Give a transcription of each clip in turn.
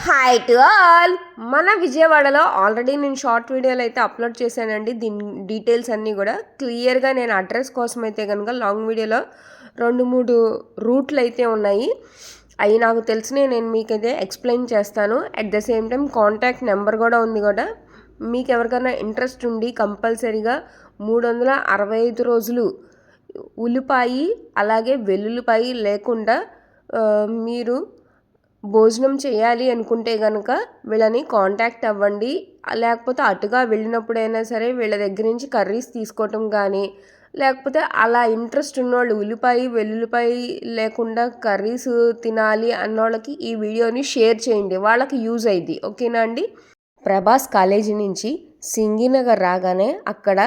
Hi to all. మన విజయవాడలో already నేను షార్ట్ వీడియోలు అయితే అప్లోడ్ చేశానండి. దీని డీటెయిల్స్ అన్నీ కూడా క్లియర్గా నేను అడ్రస్ కోసం అయితే కనుక లాంగ్ వీడియోలో 2-3 రూట్లు అయితే ఉన్నాయి. అవి నాకు తెలిసినవి నేను మీకైతే ఎక్స్ప్లెయిన్ చేస్తాను. At the same time contact number కూడా ఉంది కూడా. మీకు ఎవరికైనా ఇంట్రెస్ట్ ఉండి కంపల్సరీగా 365 రోజులు ఉల్లిపాయి అలాగే వెల్లుల్లిపాయి లేకుండా మీరు భోజనం చేయాలి అనుకుంటే కనుక వీళ్ళని కాంటాక్ట్ అవ్వండి. లేకపోతే అటుగా వెళ్ళినప్పుడైనా సరే వీళ్ళ దగ్గర నుంచి కర్రీస్ తీసుకోవటం కానీ, లేకపోతే అలా ఇంట్రెస్ట్ ఉన్నవాళ్ళు ఉల్లిపాయ వెల్లుల్లిపాయ లేకుండా కర్రీస్ తినాలి అన్నోళ్ళకి ఈ వీడియోని షేర్ చేయండి, వాళ్ళకి యూజ్ అయ్యిద్ది. ఓకేనా అండి. ప్రభాస్ కాలేజీ నుంచి సింగినగర్ రాగానే అక్కడ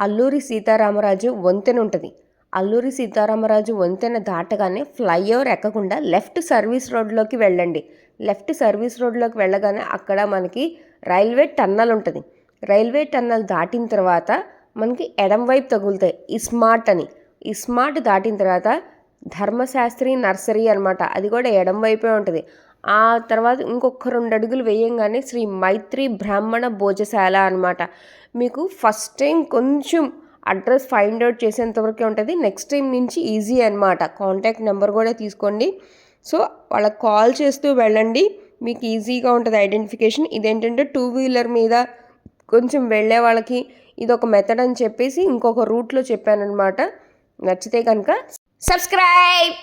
అల్లూరి సీతారామరాజు వంతెన ఉంటుంది. అల్లూరి సీతారామరాజు వంతెన దాటగానే ఫ్లైఓవర్ ఎక్కకుండా లెఫ్ట్ సర్వీస్ రోడ్లోకి వెళ్ళండి. లెఫ్ట్ సర్వీస్ రోడ్లోకి వెళ్ళగానే అక్కడ మనకి రైల్వే టన్నల్ ఉంటుంది. రైల్వే టన్నల్ దాటిన తర్వాత మనకి ఎడం వైపు తగులుతాయి ఇస్మార్ట్ అని. ఇస్మార్ట్ దాటిన తర్వాత ధర్మశాస్త్రి నర్సరీ అనమాట, అది కూడా ఎడం వైపే ఉంటుంది. ఆ తర్వాత ఇంకొక 2 అడుగులు వేయంగానే శ్రీ మైత్రి బ్రాహ్మణ భోజశాల అనమాట. మీకు ఫస్ట్ టైం కొంచెం అడ్రస్ ఫైండ్ అవుట్ చేసేంతవరకే ఉంటుంది. నెక్స్ట్ టైం నుంచి ఈజీ అనమాట. కాంటాక్ట్ నెంబర్ కూడా తీసుకోండి. సో వాళ్ళకి కాల్ చేస్తూ వెళ్ళండి, మీకు ఈజీగా ఉంటుంది ఐడెంటిఫికేషన్. ఇదేంటంటే 2 వీలర్ మీద కొంచెం వెళ్ళే వాళ్ళకి ఇదొక మెథడ్ అని చెప్పేసి ఇంకొక రూట్లో చెప్పానమాట. నచ్చితే కనుక సబ్స్క్రైబ్.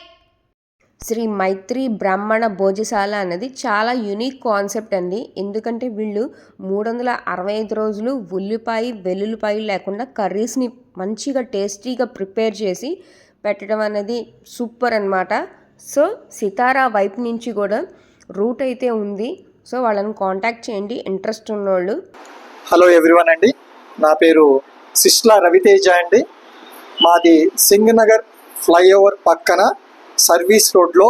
శ్రీ మైత్రి బ్రాహ్మణ భోజశాల అనేది చాలా యూనిక్ కాన్సెప్ట్ అండి. ఎందుకంటే వీళ్ళు 365 రోజులు ఉల్లిపాయ వెల్లుల్లిపాయ లేకుండా కర్రీస్ని మంచిగా టేస్టీగా ప్రిపేర్ చేసి పెట్టడం అనేది సూపర్ అనమాట. సో సితారా వైపు నుంచి కూడా రూట్ అయితే ఉంది. సో వాళ్ళని కాంటాక్ట్ చేయండి ఇంట్రెస్ట్ ఉన్నోళ్ళు. హలో ఎవ్రీవన్ అండి, నా పేరు సిస్లా రవితేజ అండి. మాది సింగనగర్ ఫ్లైఓవర్ పక్కన సర్వీస్ రోడ్లో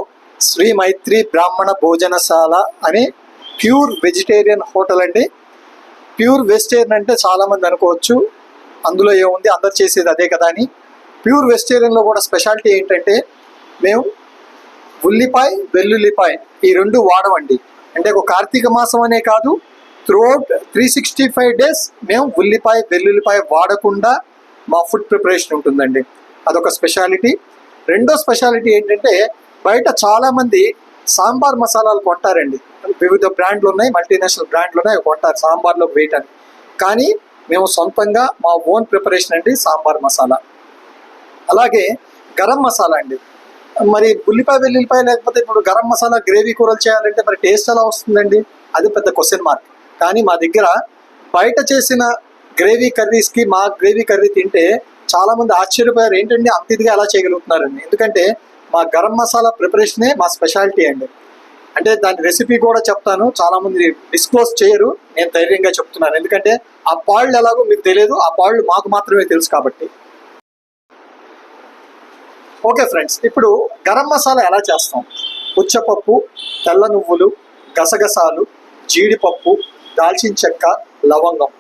శ్రీ మైత్రి బ్రాహ్మణ భోజనశాల అనే ప్యూర్ వెజిటేరియన్ హోటల్ అండి. ప్యూర్ వెజిటేరియన్ అంటే చాలామంది అనుకోవచ్చు అందులో ఏముంది, అందరు చేసేది అదే కదా అని. ప్యూర్ వెజిటేరియన్లో కూడా స్పెషాలిటీ ఏంటంటే మేము ఉల్లిపాయ వెల్లుల్లిపాయ ఈ 2 వాడమండి. అంటే ఒక కార్తీక మాసం అనే కాదు, త్రూఅవుట్ 365 డేస్ మేము ఉల్లిపాయ వెల్లుల్లిపాయ వాడకుండా మా ఫుడ్ ప్రిపరేషన్ ఉంటుందండి. అదొక స్పెషాలిటీ. రెండో స్పెషాలిటీ ఏంటంటే బయట చాలామంది సాంబార్ మసాలాలు కొంటారండి. వివిధ బ్రాండ్లు ఉన్నాయి, మల్టీనేషనల్ బ్రాండ్లు ఉన్నాయి, కొంటారు సాంబార్లో వేయటానికి. కానీ మేము సొంతంగా మా ఓన్ ప్రిపరేషన్ అండి సాంబార్ మసాలా. అలాగే గరం మసాలా అండి. మరి ఉల్లిపాయ వెల్లుల్లిపాయ లేకపోతే ఇప్పుడు గరం మసాలా గ్రేవీ కూరలు చేయాలంటే మరి టేస్ట్ ఎలా వస్తుందండి? అది పెద్ద క్వశ్చన్ మార్క్. కానీ మా దగ్గర బయట చేసిన గ్రేవీ కర్రీస్కి మా గ్రేవీ కర్రీ తింటే చాలామంది ఆశ్చర్యపోయారు, ఏంటండి అంత ఇదిగా ఎలా చేయగలుగుతున్నారండి. ఎందుకంటే మా గరం మసాలా ప్రిపరేషనే మా స్పెషాలిటీ అండి. అంటే దాని రెసిపీ కూడా చెప్తాను, చాలామంది డిస్క్లోజ్ చేయరు, నేను ధైర్యంగా చెప్తున్నాను. ఎందుకంటే ఆ పాళ్ళు ఎలాగో మీకు తెలియదు, ఆ పాళ్ళు మాకు మాత్రమే తెలుసు కాబట్టి. ఓకే ఫ్రెండ్స్, ఇప్పుడు గరం మసాలా ఎలా చేస్తాం? పుచ్చపప్పు, తెల్ల నువ్వులు, గసగసాలు, జీడిపప్పు, దాల్చిన చెక్క, లవంగం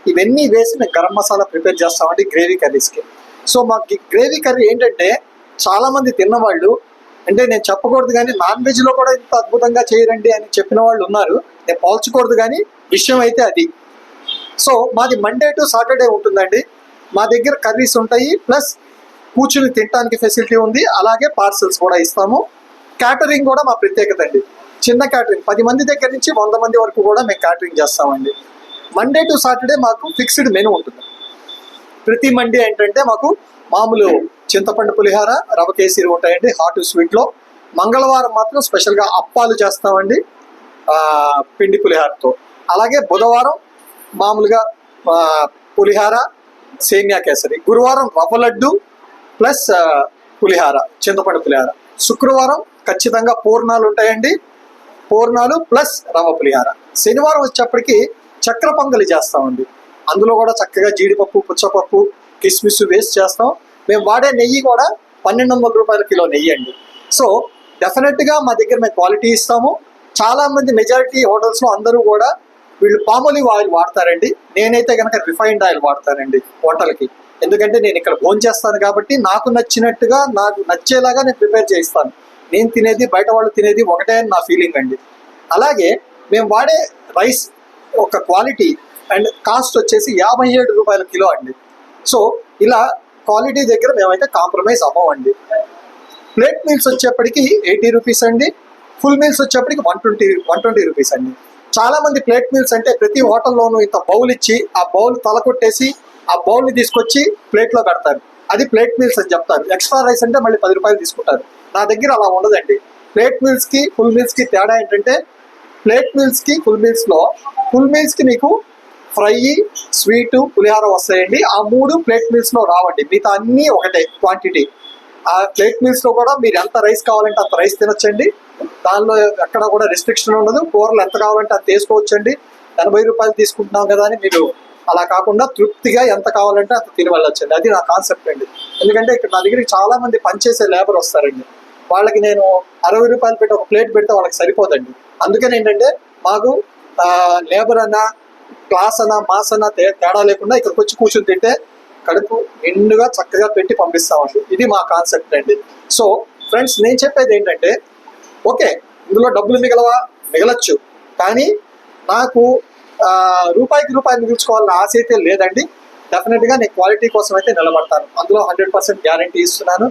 ఇవన్నీ వేసి మేము గరం మసాలా ప్రిపేర్ చేస్తామండి గ్రేవీ కర్రీస్కి. సో మాకు గ్రేవీ కర్రీ ఏంటంటే చాలామంది తిన్నవాళ్ళు, అంటే నేను చెప్పకూడదు కానీ నాన్ వెజ్లో కూడా ఇంత అద్భుతంగా చేయరండి అని చెప్పిన వాళ్ళు ఉన్నారు. నేను పోల్చకూడదు కానీ విషయం అయితే అది. సో మాది మండే టు సాటర్డే ఉంటుందండి. మా దగ్గర కర్రీస్ ఉంటాయి, ప్లస్ కూర్చుని తినడానికి ఫెసిలిటీ ఉంది. అలాగే పార్సల్స్ కూడా ఇస్తాము. క్యాటరింగ్ కూడా మా ప్రత్యేకత అండి. చిన్న క్యాటరింగ్ 10 మంది దగ్గర నుంచి 100 మంది వరకు కూడా మేము క్యాటరింగ్ చేస్తామండి. మండే టు సాటర్డే మాకు ఫిక్స్డ్ మెనూ ఉంటుంది. ప్రతి మండే ఏంటంటే మాకు మామూలు చింతపండు పులిహార, రవ కేసరి ఉంటాయండి హాట్ స్వీట్లో. మంగళవారం మాత్రం స్పెషల్గా అప్పాలు చేస్తామండి పిండి పులిహారతో. అలాగే బుధవారం మామూలుగా పులిహార సేమియా కేసరి. గురువారం రవ్వ లడ్డు ప్లస్ పులిహార, చింతపండు పులిహార. శుక్రవారం ఖచ్చితంగా పూర్ణాలు ఉంటాయండి, పూర్ణాలు ప్లస్ రవ్వ పులిహార. శనివారం వచ్చేప్పటికి చక్ర పొంగలి చేస్తామండి. అందులో కూడా చక్కగా జీడిపప్పు, పుచ్చపప్పు, కిస్మిస్ వేస్ట్ చేస్తాం. మేము వాడే నెయ్యి కూడా 1200 రూపాయల కిలో నెయ్యి అండి. సో డెఫినెట్గా మా దగ్గర మేము క్వాలిటీ ఇస్తాము. చాలామంది మెజారిటీ హోటల్స్లో అందరూ కూడా వీళ్ళు పామోలివ్ ఆయిల్ వాడతారండి. నేనైతే కనుక రిఫైన్డ్ ఆయిల్ వాడతానండి వంటలకి. ఎందుకంటే నేను ఇక్కడ భోజనం చేస్తాను కాబట్టి నాకు నచ్చినట్టుగా, నాకు నచ్చేలాగా నేను ప్రిపేర్ చేయిస్తాను. నేను తినేది బయట వాళ్ళు తినేది ఒకటే అని నా ఫీలింగ్ అండి. అలాగే మేము వాడే రైస్ ఒక క్వాలిటీ అండ్ కాస్ట్ వచ్చేసి 57 రూపాయల కిలో అండి. సో ఇలా క్వాలిటీ దగ్గర మేమైతే కాంప్రమైజ్ అవ్వమండి. ప్లేట్ మీల్స్ వచ్చేప్పటికి 80 రూపీస్ అండి, ఫుల్ మీల్స్ వచ్చేప్పటికి 120 రూపీస్ అండి. చాలా మంది ప్లేట్ మీల్స్ అంటే ప్రతి హోటల్లోనూ ఇంత బౌల్ ఇచ్చి ఆ బౌల్ తల కొట్టేసి ఆ బౌల్ని తీసుకొచ్చి ప్లేట్లో పెడతారు, అది ప్లేట్ మీల్స్ అని చెప్తారు. ఎక్స్ట్రా రైస్ అంటే మళ్ళీ 10 రూపాయలు తీసుకుంటారు. నా దగ్గర అలా ఉండదండి. ప్లేట్ మీల్స్కి ఫుల్ మీల్స్కి తేడా ఏంటంటే, ప్లేట్ మీల్స్కి ఫుల్ మీల్స్కి మీకు ఫ్రై, స్వీటు, పులిహోర వస్తాయండి. ఆ 3 ప్లేట్ మీల్స్లో రావండి. మిగతా అన్నీ ఒకటే క్వాంటిటీ. ఆ ప్లేట్ మీల్స్లో కూడా మీరు ఎంత రైస్ కావాలంటే అంత రైస్ తినొచ్చండి. దానిలో ఎక్కడ కూడా రెస్ట్రిక్షన్ ఉండదు. కూరలు ఎంత కావాలంటే అంత తీసుకోవచ్చండి. 80 రూపాయలు తీసుకుంటున్నాం కదా అని మీరు అలా కాకుండా తృప్తిగా ఎంత కావాలంటే అంత తిని వెళ్ళొచ్చండి. అది నా కాన్సెప్ట్ అండి. ఎందుకంటే ఇక్కడ నా దగ్గరికి చాలా మంది పనిచేసే లేబర్ వస్తారండి. వాళ్ళకి నేను 60 రూపాయలు పెట్టి ఒక ప్లేట్ పెడితే వాళ్ళకి సరిపోదండి. అందుకని ఏంటంటే మాకు లేబర్ అన్నా, క్లాస్ అన్నా, మాస్ అన్నా తేడా లేకుండా ఇక్కడికి వచ్చి కూర్చొని తింటే కడుపు నిండుగా చక్కగా పెట్టి పంపిస్తామండి. ఇది మా కాన్సెప్ట్ అండి. సో ఫ్రెండ్స్, నేను చెప్పేది ఏంటంటే, ఓకే ఇందులో డబ్బులు మిగలచ్చు, కానీ నాకు రూపాయికి రూపాయి మిగుల్చుకోవాలని ఆశ అయితే లేదండి. డెఫినెట్గా నేను క్వాలిటీ కోసం అయితే నిలబడతాను. అందులో 100% గ్యారంటీ ఇస్తున్నాను.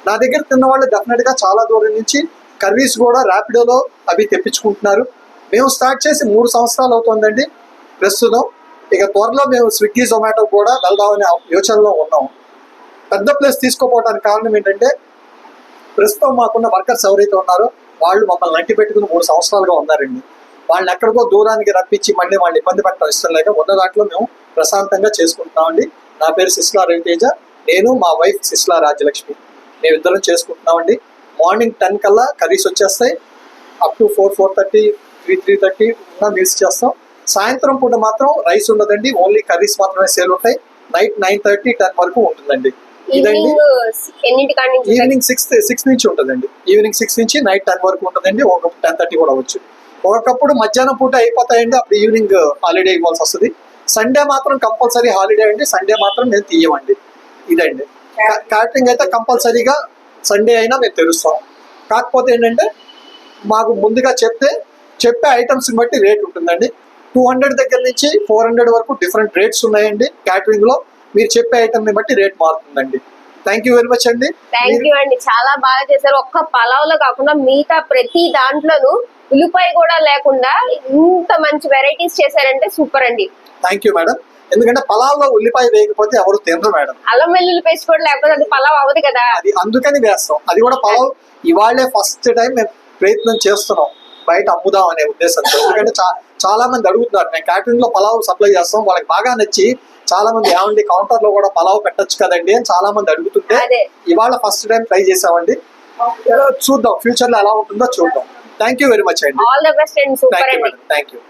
నా దగ్గర తిన్న వాళ్ళు డెఫినెట్గా చాలా దూరం నుంచి కర్రీస్ కూడా ర్యాపిడోలో అవి తెప్పించుకుంటున్నారు. మేము స్టార్ట్ చేసి 3 సంవత్సరాలు అవుతుందండి ప్రస్తుతం. ఇక త్వరలో మేము స్విగ్గీ, జొమాటో కూడా వెళ్దామనే యోచనలో ఉన్నాం. పెద్ద ప్లేస్ తీసుకోపోవడానికి కారణం ఏంటంటే, ప్రస్తుతం మాకున్న వర్కర్స్ ఎవరైతే ఉన్నారో వాళ్ళు మమ్మల్ని అంటి పెట్టుకుని 3 సంవత్సరాలుగా ఉన్నారండి. వాళ్ళని ఎక్కడికో దూరానికి రప్పించి మళ్ళీ వాళ్ళు ఇబ్బంది పెట్టడం ఇష్టం లేక ఉన్న దాంట్లో మేము ప్రశాంతంగా చేసుకుంటున్నామండి. నా పేరు సిస్లా రవితేజ, నేను మా వైఫ్ సిస్లా రాజ్యలక్ష్మి, మేమిద్దరం చేసుకుంటున్నామండి. మార్నింగ్ 10 కల్లా కర్రీస్ వచ్చేస్తాయి. అప్ టు 4, 4:30, 3:30 ఉన్న మీల్స్ చేస్తాం. సాయంత్రం పూట మాత్రం రైస్ ఉండదండి, ఓన్లీ కర్రీస్ మాత్రమే సేల్ ఉంటాయి. నైట్ 9:30, 10 వరకు ఉంటుందండి. ఇదండి ఈవినింగ్ 6 నుంచి ఉంటుందండి. ఈవినింగ్ 6 నుంచి నైట్ 10 వరకు ఉంటుందండి. ఒక 10:30 కూడా వచ్చు. ఒకప్పుడు మధ్యాహ్నం పూట అయిపోతాయండి, అప్పుడు ఈవినింగ్ హాలిడే ఇవ్వాల్సి వస్తుంది. సండే మాత్రం కంపల్సరీ హాలిడే అండి. సండే మాత్రం మేము తీయమండి. ఇదండి క్యాటరింగ్ అయితే కంపల్సరీగా సండే అయినా మేము తెరుస్తాం. కాకపోతే ఏంటంటే, మాకు ముందుగా చెప్పే ఐటమ్స్ని బట్టి రేట్ ఉంటుందండి. 200 దగ్గర నుంచి 400 వరకు డిఫరెంట్ రేట్స్ ఉన్నాయండి క్యాటరింగ్లో. మీరు చెప్పే ఐటమ్ని బట్టి రేట్ మారుతుందండి. థ్యాంక్ యూ వెరీ మచ్ అండి. థ్యాంక్ యూ అండి, చాలా బాగా చేశారు. ఒక్క పలావ్లో కాకుండా మిగతా ప్రతి దాంట్లోనూ ఉల్లిపాయ కూడా లేకుండా ఇంత మంచి వెరైటీస్ చేశారంటే సూపర్ అండి. Thank you madam. ఎందుకంటే పలావ్లో ఉల్లిపాయ వేయకపోతే ఎవరు తినరు మేడం. అల్లం వెల్లుల్లి పేస్ట్ కూడా లేకపోతే అది పలావ్ అవ్వదు కదా. అది అందుకని వేస్తాం. అది కూడా పలావ్ ఇవాళే ఫస్ట్ టైం మేము ప్రయత్నం చేస్తున్నాం బయట అమ్ముదాం అనే ఉద్దేశంతో. ఎందుకంటే చాలా మంది అడుగుతున్నారు, మేము క్యాటరింగ్ లో పలావ్ సప్లై చేస్తాం, వాళ్ళకి బాగా నచ్చి చాలా మంది ఏమండి కౌంటర్ లో కూడా పలావ్ పెట్టొచ్చు కదండి అని చాలా మంది అడుగుతుంటే ఇవాళ ఫస్ట్ టైం ట్రై చేసామండి. చూద్దాం ఫ్యూచర్ లో ఎలా ఉంటుందో చూద్దాం. థ్యాంక్ యూ వెరీ మచ్ అండి. All the best and super అండి. Thank you.